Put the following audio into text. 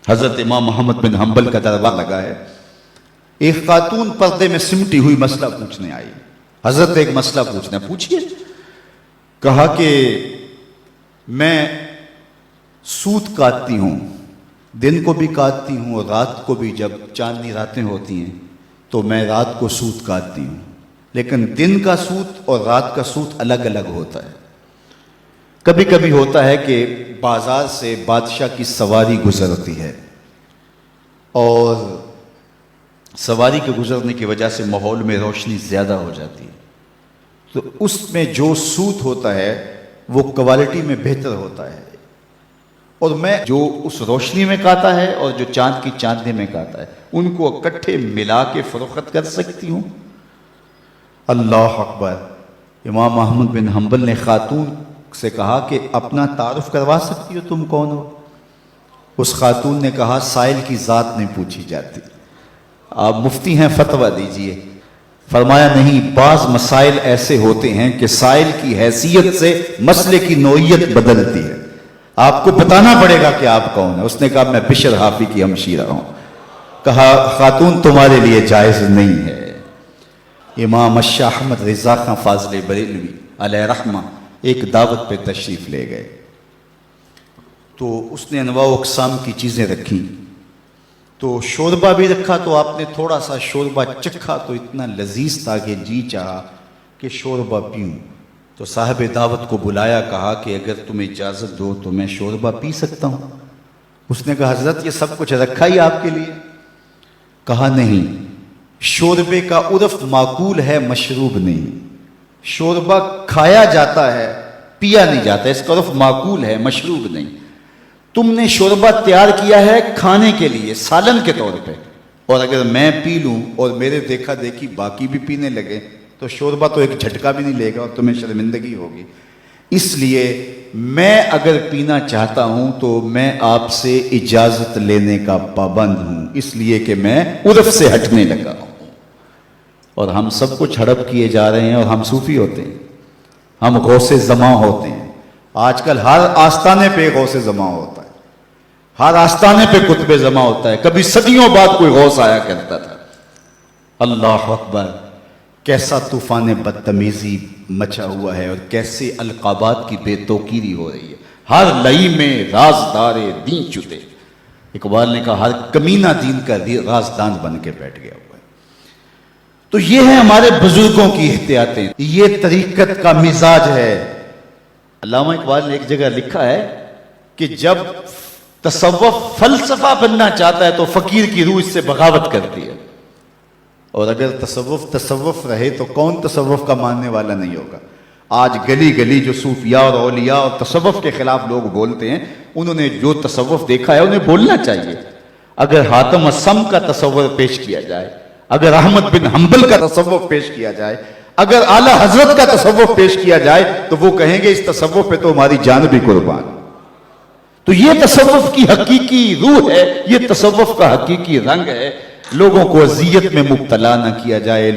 حضرت امام محمد بن حنبل کا دربار لگا ہے. ایک خاتون پردے میں سمٹی ہوئی مسئلہ پوچھنے آئی. حضرت ایک مسئلہ پوچھنا پوچھئے. کہا کہ میں سوت کاٹتی ہوں، دن کو بھی کاٹتی ہوں اور رات کو بھی. جب چاندنی راتیں ہوتی ہیں تو میں رات کو سوت کاٹتی ہوں، لیکن دن کا سوت اور رات کا سوت الگ الگ ہوتا ہے. کبھی کبھی ہوتا ہے کہ بازار سے بادشاہ کی سواری گزرتی ہے اور سواری کے گزرنے کی وجہ سے ماحول میں روشنی زیادہ ہو جاتی ہے، تو اس میں جو سوت ہوتا ہے وہ کوالٹی میں بہتر ہوتا ہے، اور میں جو اس روشنی میں کاتا ہے اور جو چاند کی چاندنی میں کاتا ہے ان کو اکٹھے ملا کے فروخت کر سکتی ہوں. اللہ اکبر. امام احمد بن حنبل نے خاتون سے کہا کہ اپنا تعارف کروا سکتی ہو، تم کون ہو؟ اس خاتون نے کہا سائل کی ذات نہیں پوچھی جاتی، آپ مفتی ہیں فتویٰ دیجئے. فرمایا نہیں، بعض مسائل ایسے ہوتے ہیں کہ سائل کی حیثیت سے مسئلے کی نوعیت بدلتی ہے، آپ کو بتانا پڑے گا کہ آپ کون ہیں. اس نے کہا میں بشر حافی کی ہمشیرہ ہوں. کہا خاتون تمہارے لیے جائز نہیں ہے. امام شاہ احمد رضا خان فاضل بریلوی علیہ رحمہ ایک دعوت پہ تشریف لے گئے، تو اس نے انواع و اقسام کی چیزیں رکھی. تو شوربہ بھی رکھا، تو آپ نے تھوڑا سا شوربہ چکھا تو اتنا لذیذ تھا کہ جی چاہا کہ شوربہ پیوں. تو صاحب دعوت کو بلایا، کہا کہ اگر تم اجازت دو تو میں شوربہ پی سکتا ہوں. اس نے کہا حضرت یہ سب کچھ رکھا ہی آپ کے لیے. کہا نہیں، شوربے کا عرف معقول ہے، مشروب نہیں. شوربہ کھایا جاتا ہے، پیا نہیں جاتا، اس کا عرف معقول ہے، مشروب نہیں. تم نے شوربہ تیار کیا ہے کھانے کے لیے، سالن کے طور پہ، اور اگر میں پی لوں اور میرے دیکھا دیکھی باقی بھی پینے لگے تو شوربہ تو ایک جھٹکا بھی نہیں لے گا اور تمہیں شرمندگی ہوگی. اس لیے میں اگر پینا چاہتا ہوں تو میں آپ سے اجازت لینے کا پابند ہوں، اس لیے کہ میں عرف سے ہٹنے لگا ہوں. اور ہم سب کچھ ہڑپ کیے جا رہے ہیں، اور ہم صوفی ہوتے ہیں، ہم غوث زماں ہوتے ہیں. آج کل ہر آستانے پہ غوث زماں ہوتا ہے، ہر آستانے پہ قطب زماں ہوتا ہے. کبھی صدیوں بعد کوئی غوث آیا کرتا تھا. اللہ اکبر. کیسا طوفان بدتمیزی مچا ہوا ہے اور کیسے القابات کی بے توقیری ہو رہی ہے. ہر لئی میں رازدار دین چھتے. اقبال نے کہا ہر کمینہ دین کا رازدان بن کے بیٹھ گیا ہوا ہے. تو یہ ہے ہمارے بزرگوں کی احتیاطیں، یہ طریقت کا مزاج ہے. علامہ اقبال نے ایک جگہ لکھا ہے کہ جب تصوف فلسفہ بننا چاہتا ہے تو فقیر کی روح اس سے بغاوت کرتی ہے، اور اگر تصوف رہے تو کون تصوف کا ماننے والا نہیں ہوگا. آج گلی گلی جو صوفیاء اور اولیاء اور تصوف کے خلاف لوگ بولتے ہیں، انہوں نے جو تصوف دیکھا ہے انہیں بولنا چاہیے. اگر حاتم الصم کا تصور پیش کیا جائے، اگر احمد بن حنبل کا تصوف پیش کیا جائے، اگر اعلی حضرت کا تصوف پیش کیا جائے تو وہ کہیں گے اس تصوف پہ تو ہماری جان بھی قربان. تو یہ تصوف کی حقیقی روح ہے، یہ تصوف کا حقیقی رنگ ہے. لوگوں کو اذیت میں مبتلا نہ کیا جائے.